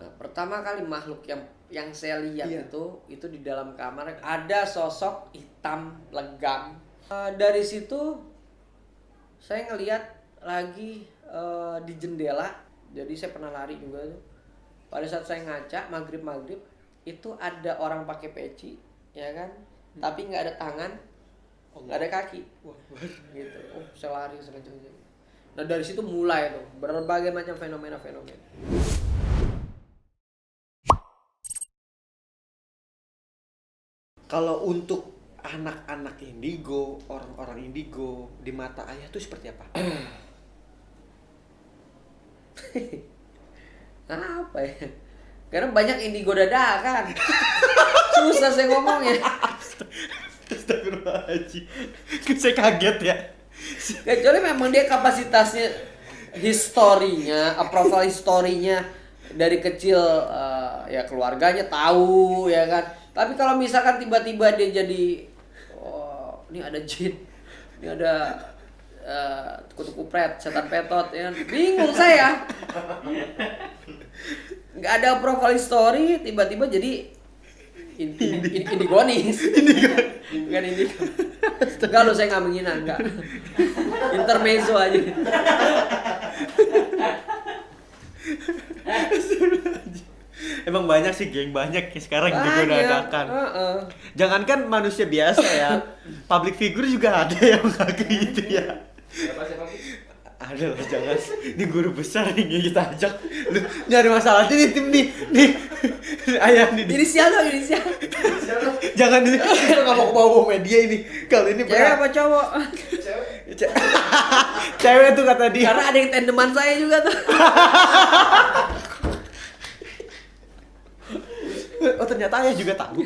Nah, pertama kali makhluk yang saya lihat Iya. itu di dalam kamar ada sosok hitam legam. Dari situ saya ngelihat lagi di jendela. Jadi saya pernah lari juga tuh. Pada saat saya ngaca maghrib itu ada orang pakai peci, ya kan? Tapi nggak ada tangan, nggak ada kaki. Wah, Gitu. Oh, saya lari sekencang-kencang. Nah dari situ mulai tuh berbagai macam fenomena-fenomena. kalau untuk anak-anak indigo, orang-orang indigo di mata ayah tuh seperti apa? Apa ya? Karena banyak indigo dadakan. Susah saya ngomongnya. Astagfirullahaladzim. Saya kaget ya. Kecuali memang dia kapasitasnya historinya, profil historinya dari kecil ya keluarganya tahu ya kan. Tapi kalau misalkan tiba-tiba dia jadi oh, ini ada jin, ini ada kutu kupret, setan petot ya kan. Bingung saya. Nggak ada profile story tiba-tiba jadi indigonis. Bukan indigo. Enggak lo, saya nggak menghina, enggak. Intermezzo aja. Emang banyak sih, geng, banyak ya sekarang indigo Banyak. dadakan. Jangankan manusia biasa ya, public figure juga ada yang kayak gitu ya. Siapa Ki? Ada lah, jangan. Ini guru besar nih kita ajak. Lu nyari masalah ini tim nih. Ayah nih. Inisial dong, inisial. Jangan ini. Kita nggak mau ke bawah media ini. Kalau ini Cewek apa cowok? Cewek. Cewek tuh kata dia. Karena ada yang tandeman saya juga tuh. Oh ternyata ayah juga tahu.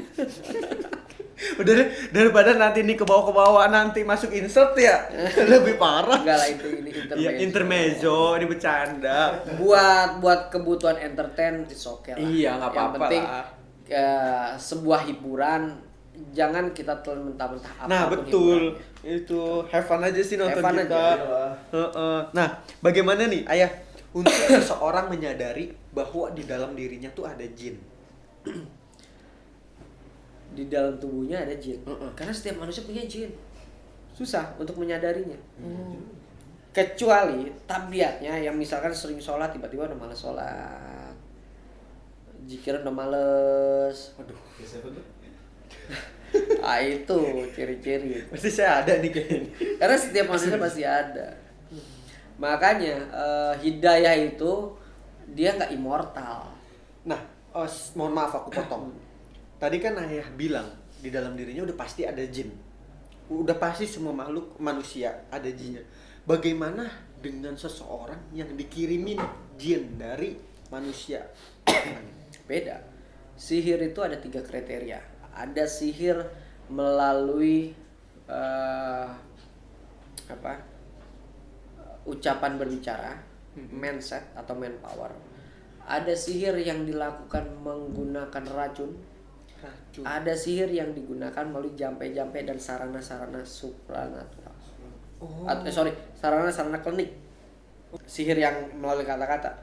Udah deh, daripada nanti ini ke bawah nanti masuk insert ya. Lebih parah. Enggak lah, itu ini intermezzo. Iya, intermezzo, ini bercanda. Buat kebutuhan entertain it's okay lah. Iya, nggak Yang apa-apa penting lah. sebuah hiburan, jangan kita telan mentah-mentah apapun. Nah betul, hiburannya. itu have fun aja sih nonton Have fun kita. aja. Nah bagaimana nih ayah untuk seseorang menyadari bahwa di dalam dirinya tuh ada jin? Di dalam tubuhnya ada jin. Karena setiap manusia punya jin. Susah untuk menyadarinya. Kecuali tabiatnya yang misalkan sering sholat tiba-tiba udah malas sholat. Zikir udah males. Waduh, Siapa tuh? Ah itu ciri-ciri. pasti saya ada nih kayaknya. Karena setiap manusia pasti ada. Makanya hidayah itu dia nggak immortal. Nah, mohon maaf aku potong. Tadi kan ayah bilang di dalam dirinya udah pasti ada jin. Udah pasti semua makhluk manusia ada jinnya. Bagaimana dengan seseorang yang dikirimin jin dari manusia? Beda. Sihir itu ada 3 kriteria. Ada sihir melalui ucapan berbicara, mindset atau manpower. Ada sihir yang dilakukan menggunakan racun. Ada sihir yang digunakan melalui jampe-jampe dan sarana-sarana supranatural. Sarana-sarana klinik. Sihir yang melalui kata-kata.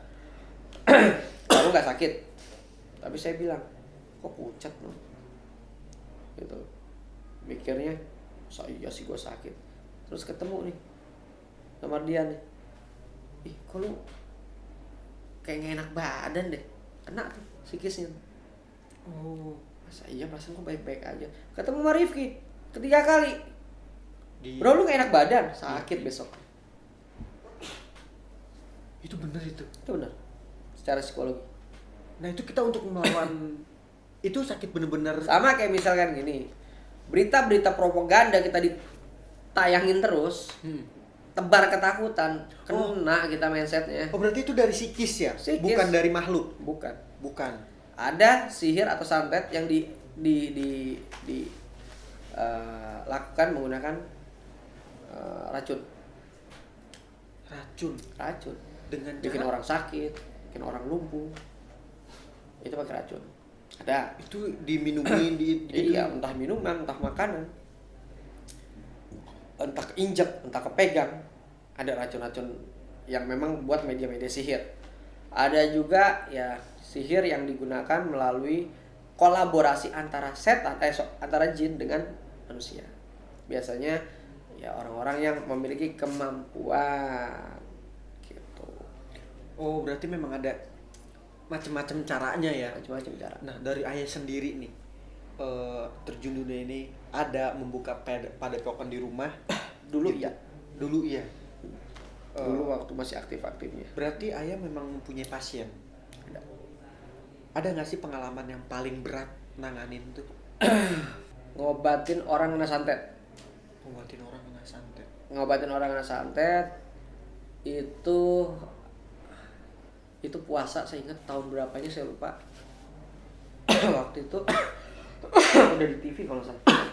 Kamu nggak sakit, tapi saya bilang, kok pucat no? Gitu. Mikirnya, iya sih gue sakit. Terus ketemu nih sama dia nih. Ih, kok lu kayak gak enak badan deh. Kena tuh psikisnya. Oh, masa iya, perasaan kok baik-baik aja. Ketemu sama Rifki 3 kali. Bro, lu gak enak badan, sakit besok. Itu benar itu. Itu benar. Secara psikologi. Nah itu kita untuk melawan itu sakit bener-bener. Sama kayak misalkan gini. Berita-berita propaganda kita ditayangin terus. Tebar ketakutan, kena kita mindsetnya. Oh berarti itu dari psikis ya? Psikis. Bukan dari makhluk? Bukan. Bukan. Ada sihir atau santet yang lakukan menggunakan racun. Racun. Dengan Bikin cara orang sakit, bikin orang lumpuh. Itu pakai racun. Ada. itu diminumin Iya, entah minuman, entah makanan. Entah keinjek, entah kepegang. Ada racun-racun yang memang buat media-media sihir. Ada juga ya sihir yang digunakan melalui kolaborasi antara setan antara jin dengan manusia. Biasanya ya orang-orang yang memiliki kemampuan gitu. Oh, berarti memang ada macam-macam caranya ya. Macam-macam cara. Nah, dari ayah sendiri nih, terjun dunia ini ada membuka padepokan di rumah. Dulu Gitu. iya. Dulu iya. Dulu waktu masih aktif-aktifnya. Berarti ayah memang mempunyai pasien. Ada nggak sih pengalaman yang paling berat nanganin tuh? Ngobatin orang kena santet. Ngobatin orang kena santet. Ngobatin orang kena santet itu puasa, saya ingat tahun berapanya saya lupa. Waktu itu udah di TV kalau nggak salah.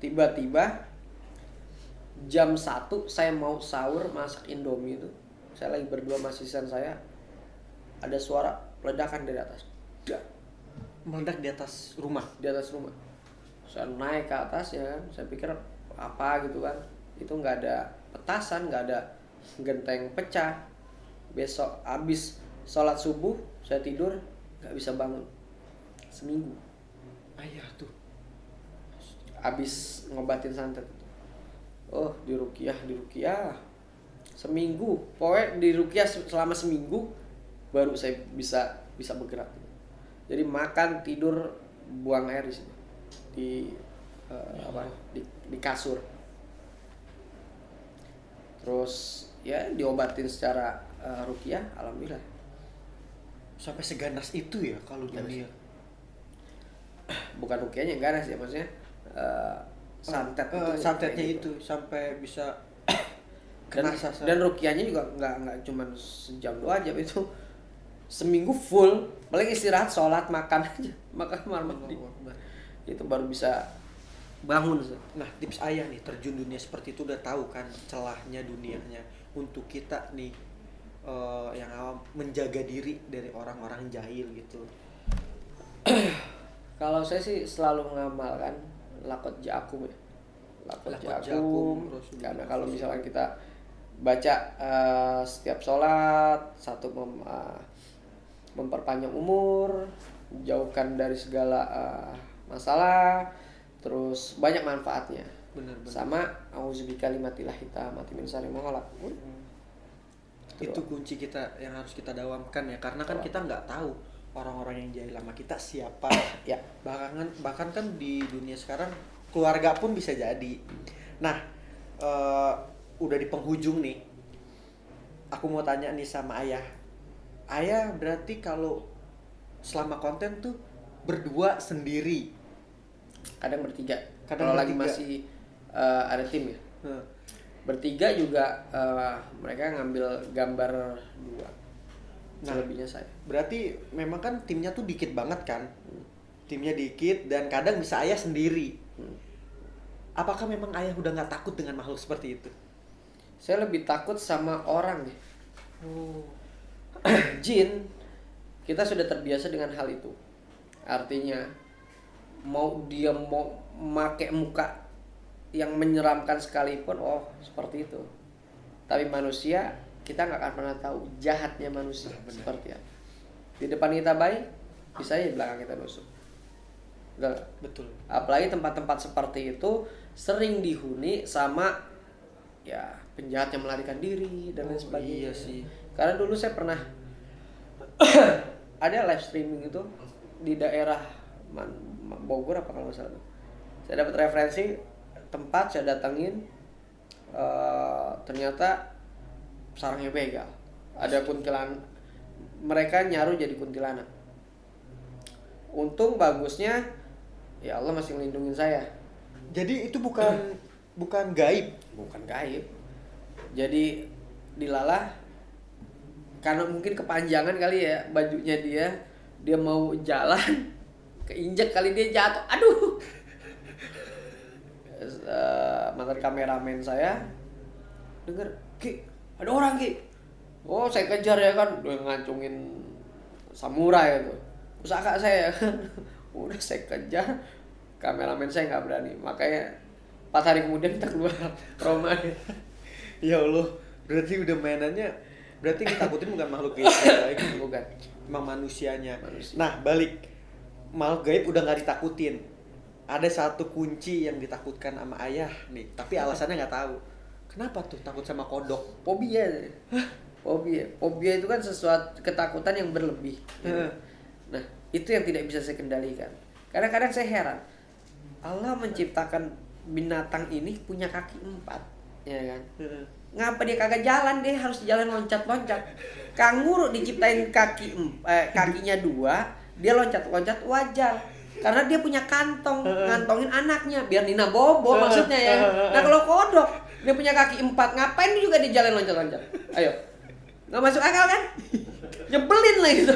Tiba-tiba jam 1 saya mau sahur masak Indomie itu. Saya lagi berdua sama asisten saya. Ada suara ledakan dari atas. Dak. Meledak di atas rumah. Di atas rumah. Saya naik ke atas ya kan. Saya pikir apa gitu kan. Itu nggak ada petasan, nggak ada genteng pecah. Besok habis sholat subuh saya tidur nggak bisa bangun seminggu. Ayah tuh. Habis ngobatin santet. Oh di ruqyah seminggu. Pokoknya di ruqyah selama seminggu baru saya bisa bergerak. Jadi makan, tidur, buang air di sini. Di kasur. Terus ya diobatin secara ruqyah, alhamdulillah. Sampai seganas itu ya kalau dunia. Bukan ruqyahnya ganas ya, maksudnya santet santetnya kayak itu gitu. sampai bisa Dan, kena sasar. dan ruqyahnya juga nggak cuma sejam 2 jam, itu seminggu full, paling istirahat, sholat, makan aja, makan kamar mandi, itu baru bisa bangun. Nah, tips ayah nih terjun dunia seperti itu udah tahu kan celahnya dunianya. Untuk kita nih yang awam menjaga diri dari orang-orang jahil gitu. Kalau saya sih selalu mengamalkan lakot jakum ya, lakot jakum, karena kalau misalnya kita baca setiap sholat, satu memperpanjang umur, jauhkan dari segala masalah, terus banyak manfaatnya. Benar. Sama auzubi kalimatillahi tammati min syarri ma khalaq. Itu kunci kita yang harus kita dawamkan ya, karena kan kita nggak tahu orang-orang yang jahil sama kita siapa. Ya, bahkan kan di dunia sekarang keluarga pun bisa jadi. Nah, udah di penghujung nih, aku mau tanya nih sama ayah. Ayah berarti kalau selama konten tuh berdua sendiri, kadang bertiga. Kadang Kalau lagi bertiga. masih ada tim ya. Nah, Bertiga juga mereka ngambil gambar 2. Nah. Selebihnya saya. berarti memang kan timnya tuh dikit banget kan? Timnya dikit dan kadang bisa ayah sendiri. Apakah memang ayah udah nggak takut dengan makhluk seperti itu? Saya lebih takut sama orang ya. Oh. Jin, kita sudah terbiasa dengan hal itu. Artinya mau dia mau make muka yang menyeramkan sekalipun, oh seperti itu. Tapi manusia, kita nggak akan pernah tahu jahatnya manusia seperti apa. Di depan kita baik, bisa aja di belakang kita busuk. Betul. Apalagi tempat-tempat seperti itu sering dihuni sama ya penjahat yang melarikan diri dan lain sebagainya. Iya sih. Karena dulu saya pernah ada live streaming itu di daerah Bogor apa kalau nggak salah. Saya dapat referensi tempat, saya datangin, ternyata sarangnya begal. Ada kuntilanak, mereka nyaru jadi kuntilanak. Untung bagusnya ya Allah masih melindungi saya. Jadi itu bukan gaib. Bukan gaib. Jadi dilalah karena mungkin kepanjangan kali ya bajunya dia mau jalan keinjek kali, dia jatuh, aduh. Mantan kameramen saya denger, Ki, ada orang Ki. Oh saya kejar ya kan, udah ngancungin samurai itu. Pusaka saya kan, udah saya kejar, kameramen saya nggak berani, makanya 4 hari kemudian kita keluar rumah. Ya Allah, berarti udah mainannya Berarti yang ditakutin bukan makhluk gaib lagi, Bukan. emang manusianya. Manusia. Nah, balik, makhluk gaib udah nggak ditakutin. Ada satu kunci yang ditakutkan sama ayah nih, tapi alasannya nggak tahu. Kenapa tuh takut sama kodok? Fobia. Fobia itu kan sesuatu ketakutan yang berlebih. Heeh. Nah, itu yang tidak bisa saya kendalikan. Kadang-kadang saya heran. Allah menciptakan binatang ini punya kaki 4, ya kan? Heeh. Ngapa dia kagak jalan, dia harus jalan loncat-loncat. Kanguru diciptain kakinya 2, dia loncat-loncat wajar. Karena dia punya kantong, ngantongin anaknya biar Nina bobo maksudnya ya. Nah, kalau kodok dia punya kaki 4, ngapain dia juga dia jalan loncat-loncat? Ayo. Nggak masuk akal kan? Nyebelin lah gitu.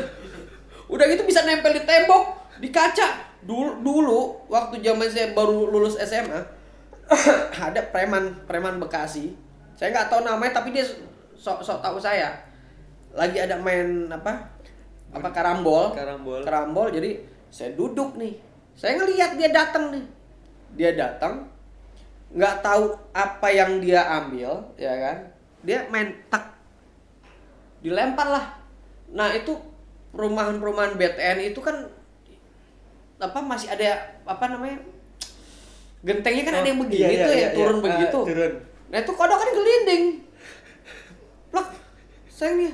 Udah gitu bisa nempel di tembok, di kaca. Dulu waktu zaman saya baru lulus SMA, ada preman Bekasi. Saya nggak tahu namanya tapi dia sok tahu saya. Lagi ada main karambol. Jadi saya duduk nih. Saya ngelihat dia datang nih. Dia datang, nggak tahu apa yang dia ambil, ya kan? Dia main tak, dilempar lah. Nah itu perumahan BTN itu kan masih ada gentengnya kan ada yang begini tuh yang turun begitu. Turun. Nah itu kodok kan gelinding. Plak, saya nih,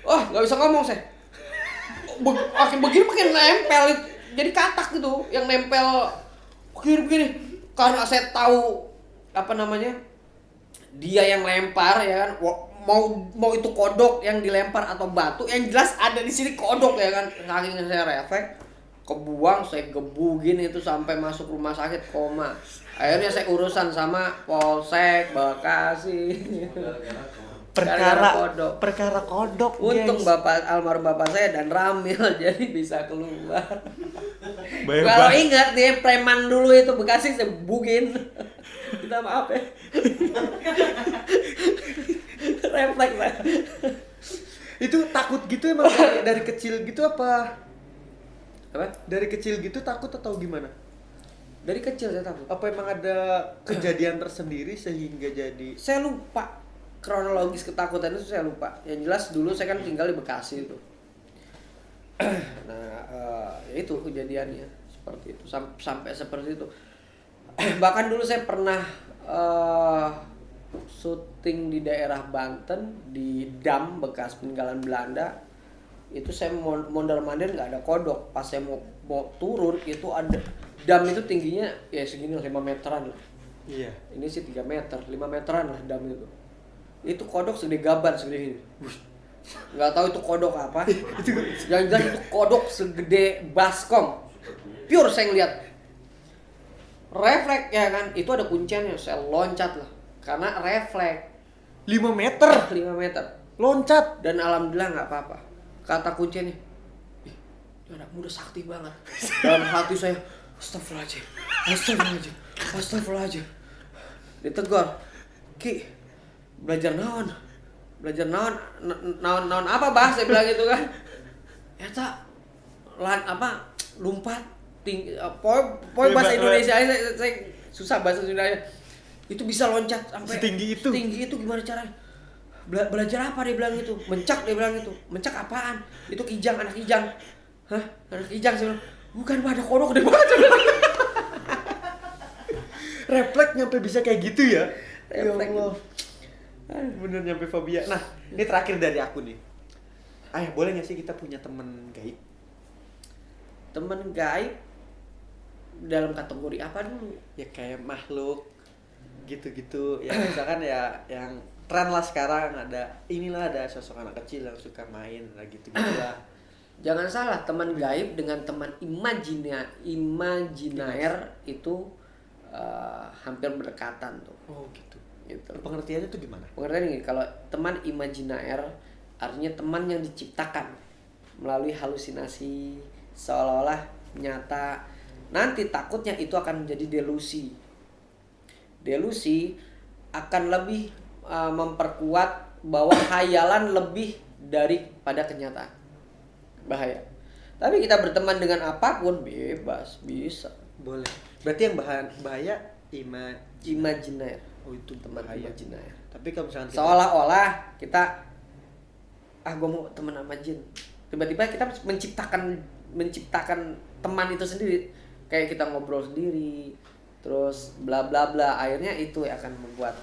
wah nggak bisa ngomong saya. Makin begini makin nempel, jadi katak gitu, yang nempel begini. Karena saya tahu dia yang lempar ya kan, mau itu kodok yang dilempar atau batu, yang jelas ada di sini kodok ya kan. Saking saya refleks, kebuang, saya gebugin itu sampai masuk rumah sakit koma. Akhirnya saya urusan sama Polsek Bekasi. Perkara kodok. Untung almarhum bapak saya dan Ramil jadi bisa keluar. Bebas. Kalau ingat nih preman dulu itu Bekasi saya bugin. Kita maaf ya. Refleks lah. Itu takut gitu emang dari kecil gitu apa? Dari kecil gitu takut atau gimana? Dari kecil saya takut. Apa emang ada kejadian tersendiri sehingga jadi? Saya lupa kronologis ketakutan itu, saya lupa. Yang jelas dulu saya kan tinggal di Bekasi itu. Nah, itu kejadiannya seperti itu sampai seperti itu. Bahkan dulu saya pernah syuting di daerah Banten di dam bekas peninggalan Belanda. Itu saya mondar-mandir nggak ada kodok. Pas saya mau turun itu ada dam itu tingginya ya segini 5 meteran lah. Iya. Ini sih 3 meter, 5 meteran lah dam itu. Itu kodok segede gaban segede ini. Nggak tahu itu kodok apa. Yang jelas itu kodok segede baskom. Pure saya ngeliat. Refleks ya kan, itu ada kunciannya. Saya loncat lah. Karena refleks 5 meter 5 meter. loncat. Dan alhamdulillah nggak apa-apa. Kata kuncinya, ih, ini anak muda sakti banget. Dalam hati saya, astagfirullahaladzim. Ditegur, Ki, belajar naon apa bahasa bilang gitu kan? Eta lompat tinggi, poin bahasa Indonesia saya susah bahasa Indonesia. Itu bisa loncat sampai setinggi itu. Setinggi itu gimana caranya? Belajar apa dia bilang itu? Mencak dia bilang itu. Mencak apaan? Itu kijang, anak kijang. Hah? Anak kijang saya bilang. Bukan, ada kodok gede banget. Refleks nyampe bisa kayak gitu ya? Ya Refleks. Allah. Bener nyampe fobia. Nah, ini terakhir dari aku nih. Ayah, boleh gak sih kita punya temen gaib? Temen gaib dalam kategori apa dulu? Ya kayak makhluk gitu-gitu. Ya misalkan ya yang tren lah sekarang ada sosok anak kecil yang suka main lah gitu-gitu lah. Jangan salah, teman gaib dengan teman imajiner itu hampir berdekatan tuh. Oh gitu. Gitu. Pengertiannya tuh gimana? Pengertian ini, kalau teman imajiner artinya teman yang diciptakan melalui halusinasi seolah-olah nyata. Nanti takutnya itu akan menjadi delusi. Delusi akan lebih memperkuat bahwa khayalan lebih daripada kenyataan. Bahaya. Tapi kita berteman dengan apapun bebas, bisa. Boleh. Berarti yang bahaya Imajiner. Oh itu teman bahaya. sama jin ya. Tapi kalau misalkan kita Seolah-olah kita gue mau teman sama jin. Tiba-tiba kita menciptakan teman itu sendiri. Kayak kita ngobrol sendiri, terus bla bla bla. Akhirnya itu akan membuat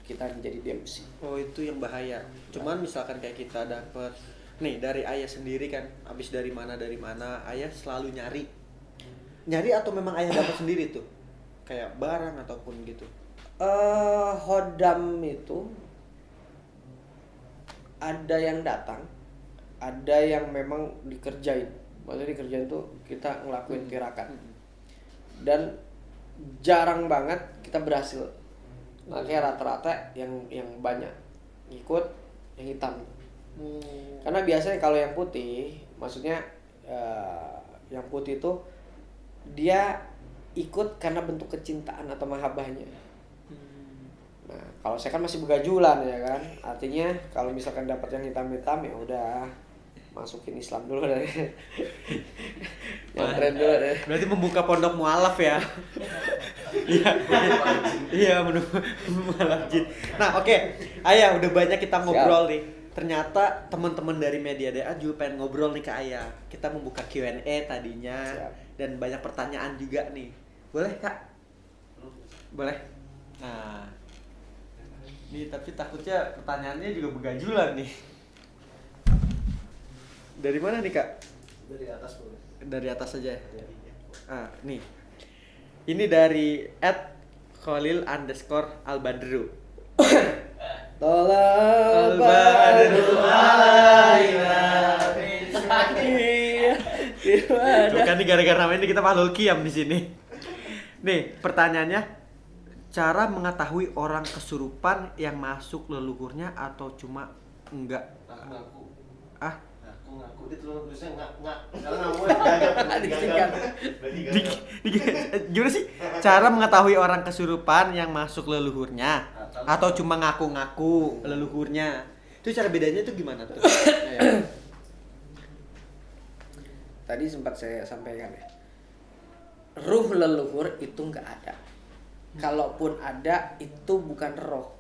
kita menjadi delusi. oh itu yang bahaya. Cuman misalkan kayak kita dapat nih dari ayah sendiri kan, habis dari mana ayah selalu nyari atau memang ayah dapat sendiri tuh kayak barang ataupun gitu. Hodam itu ada yang datang, ada yang memang dikerjain. Maksudnya dikerjain tuh kita ngelakuin tirakat. Dan jarang banget kita berhasil. Makanya rata-rata yang banyak ngikut yang hitam. Karena biasanya kalau yang putih, maksudnya yang putih itu dia ikut karena bentuk kecintaan atau mahabbahnya. Nah, kalau saya kan masih begajulan ya kan, artinya kalau misalkan dapat yang hitam-hitam ya udah masukin Islam dulu dari nyantren dulu deh. Berarti membuka pondok mualaf ya. Iya. Iya, mualaf jin. Nah, oke. Ayah, udah banyak kita ngobrol nih. Ternyata teman-teman dari Media DA juga pengen ngobrol nih ke Ayah. Kita membuka Q&A tadinya. Siap. Dan banyak pertanyaan juga nih. Boleh, Kak? Boleh. Nah. Nih, tapi takutnya pertanyaannya juga begajulan nih. Dari mana nih, Kak? Dari atas boleh. Dari atas saja. Nih. Ini dari @Khalil_Albadru. Tolong Albadru alaina. Tuh kan nih gara-gara namanya kita Fahlul Qiyam di sini. Nih, pertanyaannya, cara mengetahui orang kesurupan yang masuk leluhurnya atau cuma enggak? Ngaku. Ah, Ngaku dia tulisnya nggak. Karena kamu gagal. Gimana sih? Cara mengetahui orang kesurupan yang masuk leluhurnya atau cuma ngaku-ngaku leluhurnya? Itu cara bedanya tuh gimana tuh? Tadi sempat saya sampaikan ya. Ruh leluhur itu nggak ada. Kalaupun ada itu bukan roh,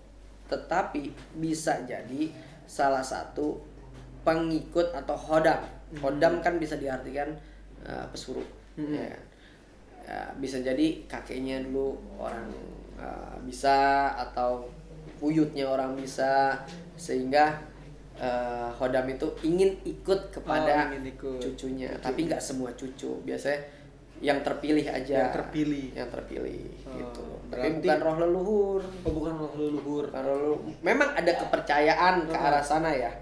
tetapi bisa jadi salah satu pengikut atau hodam. Hodam kan bisa diartikan pesuruh. Ya. Bisa jadi kakeknya dulu orang bisa, atau buyutnya orang bisa, sehingga hodam itu ingin ikut kepada cucunya. Tapi nggak semua cucu, biasanya yang terpilih aja. Yang terpilih gitu. Tapi bukan roh leluhur. Oh, bukan roh leluhur. Memang ada kepercayaan ke arah sana ya.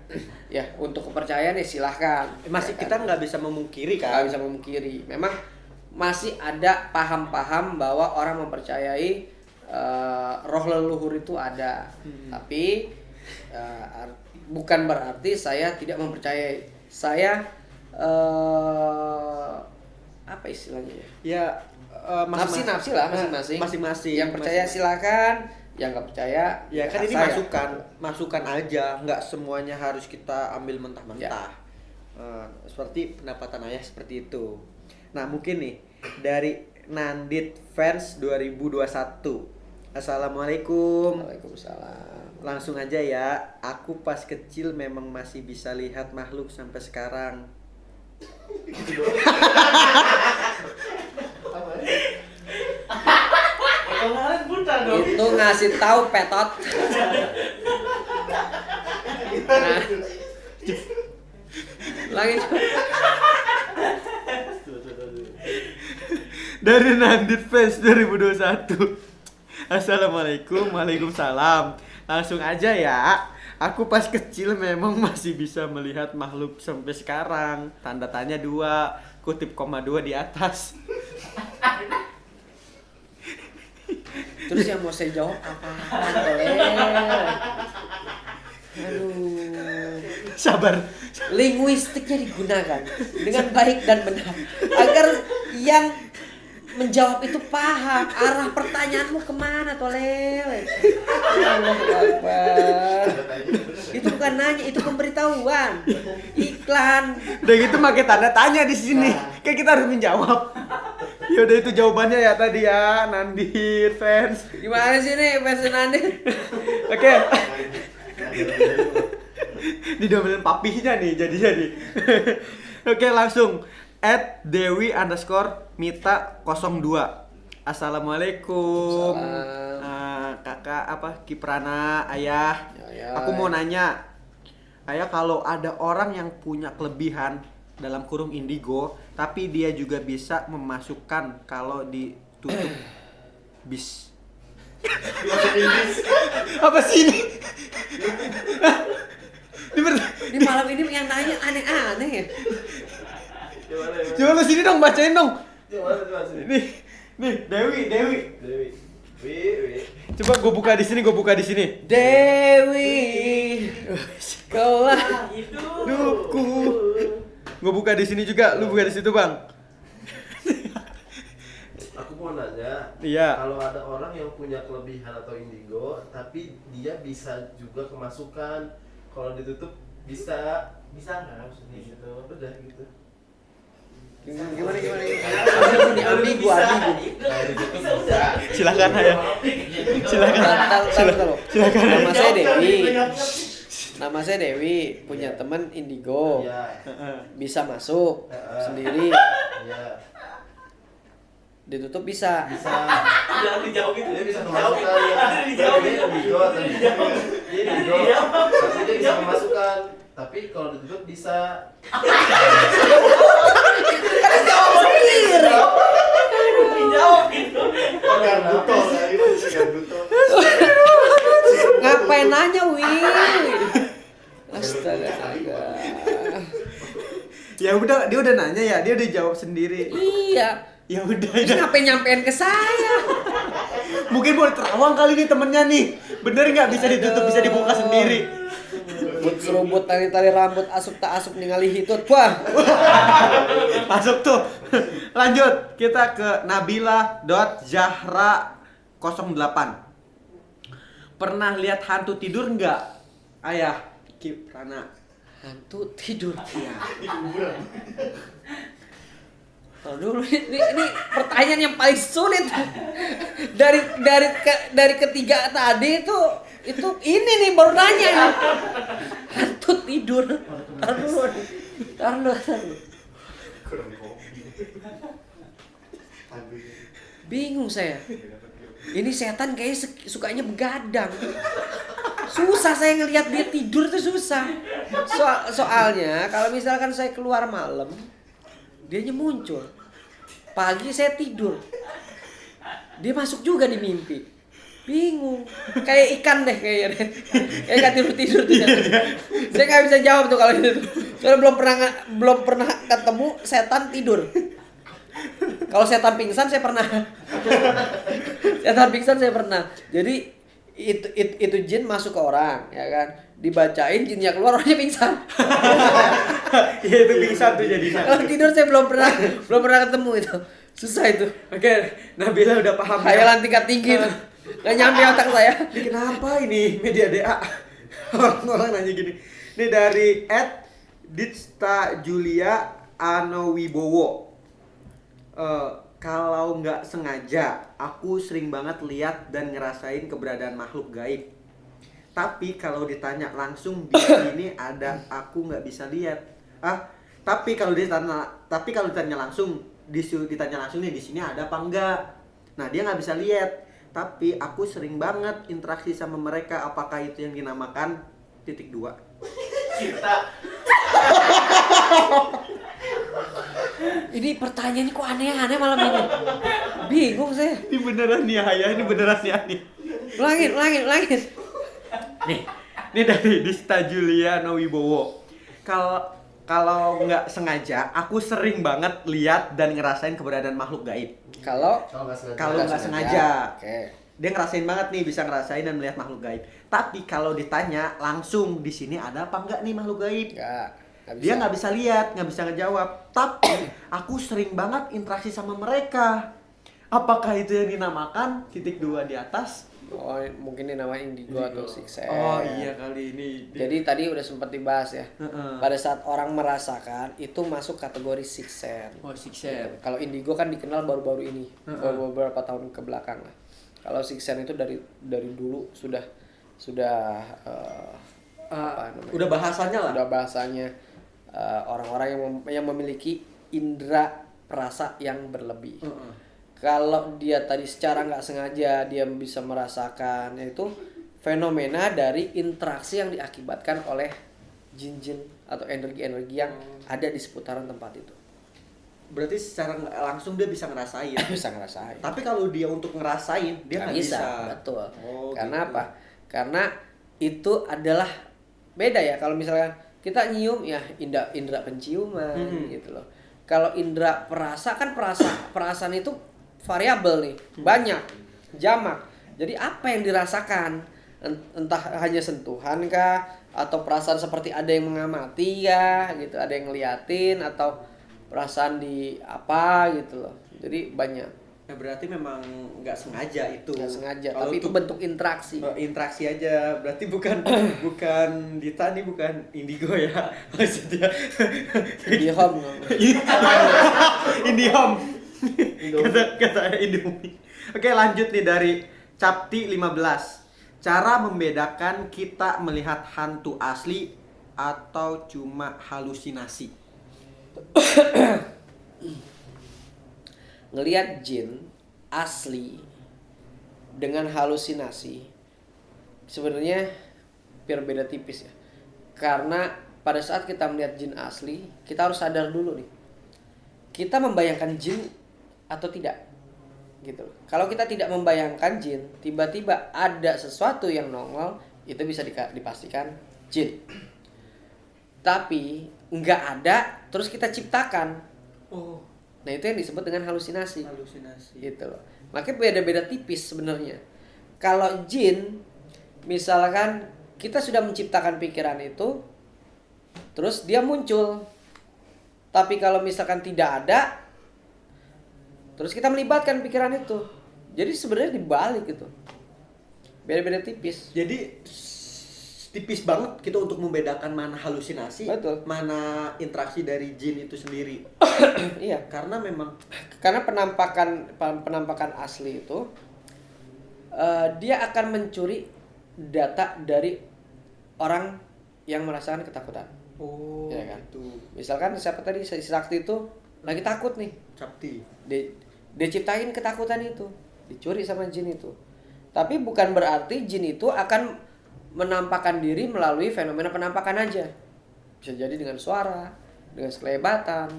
Ya, untuk kepercayaan ya silahkan. Masih ya kita kan? nggak bisa memungkiri kan? Nggak bisa memungkiri. Memang masih ada paham-paham bahwa orang mempercayai roh leluhur itu ada. Tapi bukan berarti saya tidak mempercayai. Saya apa istilahnya ya? Ya nafsi lah masing-masing. Masing-masing. Yang percaya silakan, yang nggak percaya ya kan ini saya. masukan aja, nggak semuanya harus kita ambil mentah-mentah. Seperti pendapatan ayah seperti itu. Nah, mungkin nih dari Nandit Fans 2021. Assalamualaikum. Waalaikumsalam. Langsung aja ya. Aku pas kecil memang masih bisa lihat makhluk sampai sekarang. Itu ngasih tahu petot. Nah. Lagi. Dari Nandit Fans 2021. Assalamualaikum. Waalaikumsalam. Langsung aja ya. Aku pas kecil memang masih bisa melihat makhluk sampai sekarang. Tanda tanya 2, kutip koma 2 di atas. Terus yang mau saya jawab apa? Aduh. Sabar. Linguistiknya digunakan dengan baik dan benar agar yang menjawab itu paham arah pertanyaanmu kemana, Tolel. Allahu Akbar. Itu bukan nanya, itu pemberitahuan. Iklan. Udah gitu pakai tanda tanya di sini. Kayak kita harus menjawab. Ya udah itu jawabannya ya tadi ya, Nandit fans. Gimana sih nih fans Nandit? Oke. Didomelin papihnya nih jadi. Oke langsung @dewi_mita02. Assalamualaikum. Waalaikumsalam. Kakak apa Kiprana, ayah. Ya. Aku mau nanya, ayah, kalau ada orang yang punya kelebihan dalam kurung indigo, tapi dia juga bisa memasukkan kalau ditutup bis. Apa sih ini? Ini malam ini yang nanya aneh-aneh ya. Coba lu sini dong, bacain dong. Coba sini. Nih, Dewi. Dewi. Coba gue buka di sini. Dewi, kaulah Hidupku. Gue buka di sini juga, lu buka di situ, Bang. Aku mau nanya, Iya. kalau ada orang yang punya kelebihan atau indigo, tapi dia bisa juga kemasukan, kalau ditutup bisa nggak maksudnya gitu? Udah gitu. gimana? Ini ambigu. Nah, ditutup bisa. Silakan, ayah. Silakan. Silakan. Nama saya Dewi, punya teman indigo. Iya. Bisa masuk sendiri, Iya. ditutup bisa. Jangan dijawab itu. Dia bisa kemasukan ya. Dia indigo atau indigo. Tapi dia bisa kemasukan. Tapi kalau ditutup bisa. Dijawab itu. Garduto, itu Garduto. Ngapain nanya, Wi? Astaga. Ya udah, dia udah nanya ya, dia udah jawab sendiri. Iya. Ya udah. Terus ngapain nyampein ke saya? Mungkin mau terawang kali nih temennya nih. Bener nggak bisa ditutup, bisa dibuka sendiri. Serubut tali-tali rambut asup tak asup ningali hitut. Wah. Masuk tuh. Lanjut, kita ke Nabila.Zahra08. Pernah lihat hantu tidur nggak, ayah Kiprana? Hantu tidur. Iya. Kalau dulu ini pertanyaan yang paling sulit dari ketiga tadi itu ini nih baru nanya nih. Hantu tidur. Tar dulu. Bingung saya. Ini setan kayaknya sukanya begadang. Susah saya ngelihat dia tidur tuh susah. Soalnya kalau misalkan saya keluar malam, dianya muncul. Pagi saya tidur. Dia masuk juga di mimpi. Bingung. Kayak ikan deh kayaknya deh. Kayak ikan tidur tuh. Saya nggak bisa jawab tuh kalau itu. Soalnya belum pernah ketemu setan tidur. Kalau setan pingsan saya pernah. Jadi itu jin masuk ke orang, ya kan? Dibacain jinnya keluar, orangnya pingsan. Iya itu pingsan tuh jadinya. Kalau tidur saya belum pernah ketemu itu. Susah itu. Oke, Nabila udah paham. Khayalan tingkat tinggi itu. Gak nyampe otak saya. Ini kenapa ini media DA? Orang-orang nanya gini. Ini dari @ditstajulia_anowibowo. Kalau nggak sengaja, aku sering banget lihat dan ngerasain keberadaan makhluk gaib. Tapi kalau ditanya langsung di sini ada, aku nggak bisa lihat. Tapi kalau ditanya langsung, ditanya langsung nih di sini ada apa enggak? Nah dia nggak bisa lihat. Tapi aku sering banget interaksi sama mereka. Apakah itu yang dinamakan .2? Kita. Ini pertanyaannya kok aneh-aneh malam ini. Bingung saya. Ini beneran nih ayah, ini beneran nih ayah. Ulangin. Ini dari Dista Julia Nowibowo. Kalau nggak sengaja, aku sering banget lihat dan ngerasain keberadaan makhluk gaib. Kalau Nggak sengaja, Oke. dia ngerasain banget nih, bisa ngerasain dan melihat makhluk gaib. Tapi kalau ditanya langsung di sini ada apa nggak nih makhluk gaib? Dia nggak bisa lihat, nggak bisa ngejawab. Tapi aku sering banget interaksi sama mereka. Apakah itu yang dinamakan .2 di atas? Oh, mungkin ini namanya indigo atau six sense. Oh iya kali ini. Jadi tadi udah sempat dibahas ya. Heeh. Pada saat orang merasakan itu masuk kategori six sense. Oh six sense. Kalau indigo kan dikenal baru-baru ini, baru beberapa tahun ke belakang lah. Kalau six sense itu dari dulu sudah apa namanya? Udah bahasanya lah. Udah bahasanya orang-orang yang memiliki indera perasa yang berlebih. Kalau dia tadi secara nggak sengaja dia bisa merasakan, yaitu fenomena dari interaksi yang diakibatkan oleh jin-jin atau energi-energi yang ada di seputaran tempat itu. Berarti secara nggak langsung dia bisa ngerasain. Bisa ngerasain. Tapi kalau dia untuk ngerasain dia nggak bisa. Betul. Oh, Karena gitu. apa? Karena itu adalah beda ya. Kalau misalkan kita nyium ya indera penciuman gitu loh. Kalau indera perasa kan perasaan itu variabel nih, banyak, jamak. Jadi apa yang dirasakan? Entah hanya sentuhan kah, atau perasaan seperti ada yang mengamati ya, gitu, ada yang ngeliatin, atau perasaan di apa gitu loh. Jadi banyak. Nah, berarti memang nggak sengaja itu. Nggak sengaja, Kalau tapi itu untuk bentuk interaksi. interaksi aja. Berarti bukan Dita nih bukan indigo ya maksudnya. Di home. Indihome. Kata Indomie. Oke, lanjut nih dari Capti 15. Cara membedakan kita melihat hantu asli atau cuma halusinasi. Ngelihat jin asli dengan halusinasi sebenarnya beda tipis ya. Karena pada saat kita melihat jin asli, kita harus sadar dulu nih. Kita membayangkan jin atau tidak? Gitu. Kalau kita tidak membayangkan jin, tiba-tiba ada sesuatu yang nongol, itu bisa dipastikan jin. Tapi nggak ada, terus kita ciptakan. Oh, Nah, itu yang disebut dengan halusinasi. halusinasi. Gitu loh. Makanya beda-beda tipis sebenarnya. Kalau jin, misalkan kita sudah menciptakan pikiran itu, terus dia muncul. Tapi kalau misalkan tidak ada, terus kita melibatkan pikiran itu. Jadi sebenarnya dibalik gitu. Beda-beda tipis. Jadi tipis banget kita untuk membedakan mana halusinasi, Betul. mana interaksi dari jin itu sendiri. Iya. Karena memang Karena penampakan asli itu dia akan mencuri data dari orang yang merasakan ketakutan. oh Iya kan? itu Misalkan siapa tadi si Sakti itu lagi takut nih. Capti. Dia ciptain ketakutan itu, dicuri sama jin itu. Tapi bukan berarti jin itu akan menampakkan diri melalui fenomena penampakan aja. Bisa jadi dengan suara, dengan kelebatan.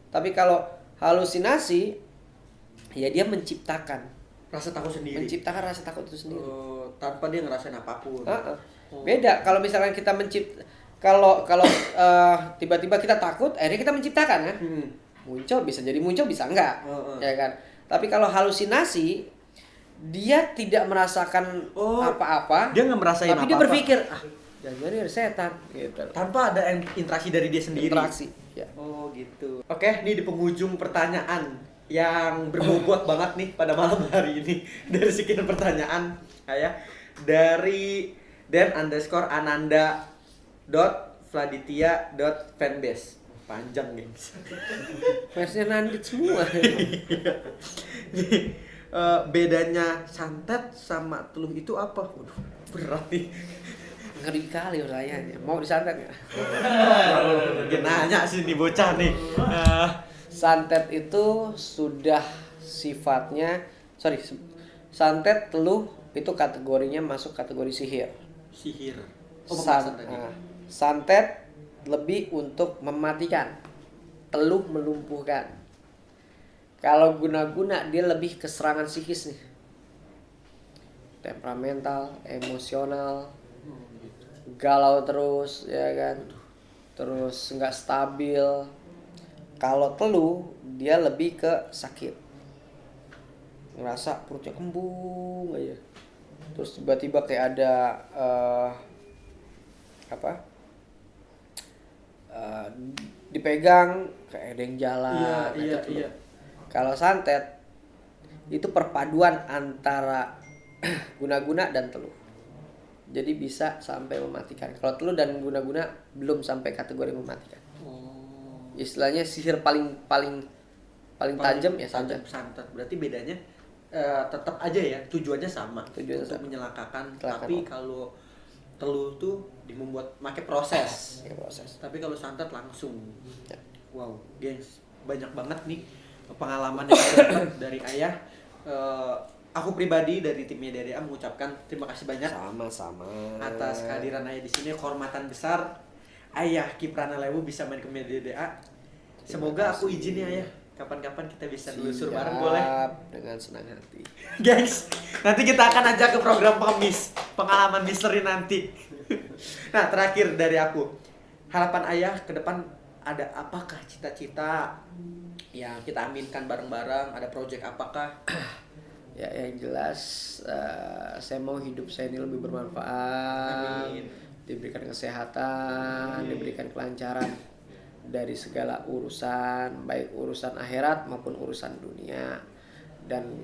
Tapi kalau halusinasi, ya dia menciptakan Rasa takut sendiri. menciptakan rasa takut itu sendiri. Tanpa dia ngerasain apapun. Heeh. Oh. Beda kalau misalkan kita kalau tiba-tiba kita takut, akhirnya kita menciptakan kan. Muncul bisa jadi muncul, bisa enggak. Ya kan? Tapi kalau halusinasi, dia tidak merasakan apa-apa. Dia nggak merasain tapi dia apa-apa. berpikir, jangan-jangan ini ada setan gitu. Tanpa ada interaksi dari dia sendiri. Interaksi. Ya. Oh gitu. Oke, nih di penghujung pertanyaan yang berbobot banget nih pada malam hari ini. Dari sekian pertanyaan, ya. Dari den_ananda.vladitia.fanbase. Panjang, gengs. Fansnya Nandit semua. Nih, bedanya santet sama teluh itu apa? Waduh, berat nih. Ngeri kali pertanyaannya. Mau disantet nggak? Dia nanya sih nih bocah nih. Santet itu sudah sifatnya, santet teluh itu kategorinya masuk kategori sihir. Sihir. Santet lebih untuk mematikan, teluh melumpuhkan. Kalau guna-guna dia lebih ke serangan psikis nih, temperamental, emosional, galau terus, ya kan, terus nggak stabil. Kalau teluh dia lebih ke sakit, ngerasa perutnya kembung aja, terus tiba-tiba kayak ada dipegang kayak ada yang jalan. Iya. Kalau santet itu perpaduan antara guna-guna dan teluh. Jadi bisa sampai mematikan. Kalau teluh dan guna-guna belum sampai kategori mematikan. Istilahnya sihir paling tajam ya santet. Santet. Berarti bedanya tetap aja ya tujuannya sama. Tujuannya untuk sama. menyelakakan. Celaka Tapi kok. kalau teluh tuh membuat pakai proses. Ya, proses. Tapi kalau santet langsung. Ya. Wow, gengs, banyak banget nih pengalaman yang saya dapat dari ayah. Aku pribadi dari tim Media DA mengucapkan terima kasih banyak Sama-sama. atas kehadiran ayah di sini. Kehormatan besar ayah Kiprana Lewu bisa main ke Media DA. Semoga aku izin ya ayah, kapan-kapan kita bisa nelusur bareng boleh. Dengan senang hati. Guys, nanti kita akan ajak ke program pengemis, pengalaman misteri nanti. Nah, terakhir dari aku, harapan ayah ke depan ada apakah cita-cita yang kita aminkan bareng-bareng? Ada project apakah? Ya yang jelas saya mau hidup saya ini lebih bermanfaat. Amin. Diberikan kesehatan, diberikan kelancaran dari segala urusan, baik urusan akhirat maupun urusan dunia. Dan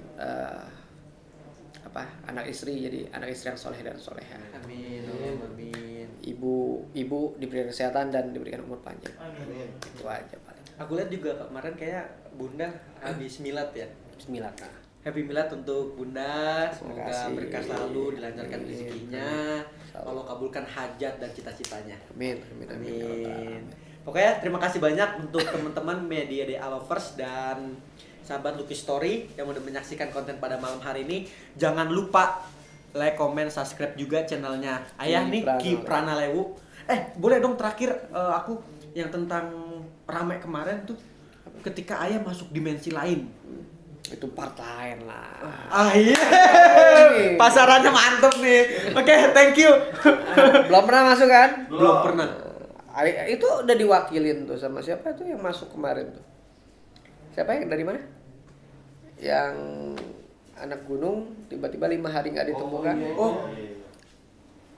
anak istri jadi anak istri yang soleh dan soleha. Amin, amin. Ibu diberikan kesehatan dan diberikan umur panjang. Amin. Itu aja paling. Aku lihat juga kemarin kayak Bunda habis milad ya. Bismillah. Nah. Happy milad untuk Bunda, Terima semoga kasih. berkah selalu, dilancarkan Amin. rezekinya, Selalu. Allah kabulkan hajat dan cita-citanya. Amin. Amin. Amin. Ya Rabbal Alamin. Pokoknya terima kasih banyak untuk teman-teman Media DA Lovers dan sahabat Lucky Story yang udah menyaksikan konten pada malam hari ini. Jangan lupa like, comment, subscribe juga channelnya ayah nih, Kiprana Lewu. Boleh dong terakhir aku yang tentang rame kemarin tuh ketika ayah masuk dimensi lain. Itu part lain lah. Iya. Pasarannya mantep nih. Oke, thank you. Belum pernah masuk kan? Belum pernah. Itu udah diwakilin tuh sama siapa tuh yang masuk kemarin tuh? Siapa yang dari mana? Yang anak gunung tiba-tiba 5 hari nggak ditemukan.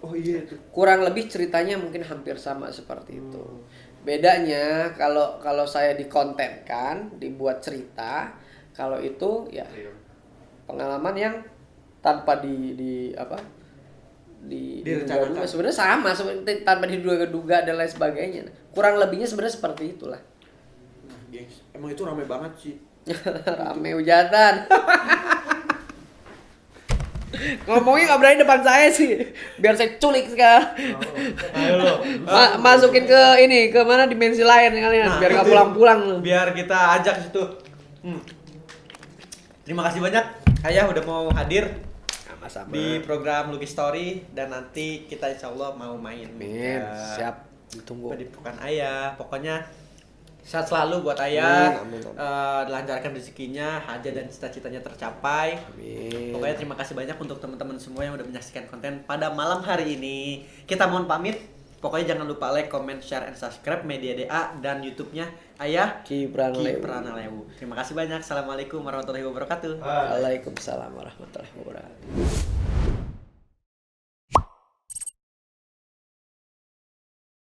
Oh iya itu. Kurang lebih ceritanya mungkin hampir sama seperti itu. Bedanya kalau saya dikontenkan, dibuat cerita, kalau itu ya pengalaman yang tanpa diduga-duga. Sebenarnya sama, sebenarnya tanpa diduga-duga dan lain sebagainya. Kurang lebihnya sebenarnya seperti itulah. Nah, gengs, emang itu ramai banget sih. Rame hujatan. Ngomongnya nggak berani depan saya sih, biar saya culik sekarang. Ayo lo. Masukin ke mana dimensi lain kalian, Nah, biar nggak itu. pulang-pulang lu. Biar kita ajak situ. Terima kasih banyak ayah udah mau hadir Sama-sama. di program Lucky Story dan nanti kita insya Allah mau main. Amin. Siap, ditunggu. Padepokan ayah. Pokoknya sehat selalu buat ayah. Amin, amin. Lancarkan rezekinya, hajat dan cita-citanya tercapai. Amin. Pokoknya terima kasih banyak untuk teman-teman semua yang udah menyaksikan konten pada malam hari ini. Kita mohon pamit. Pokoknya jangan lupa like, comment, share, and subscribe Media DA dan YouTube-nya ayah Kiprana Lewu. Terima kasih banyak. Assalamualaikum warahmatullahi wabarakatuh. Waalaikumsalam warahmatullahi wabarakatuh.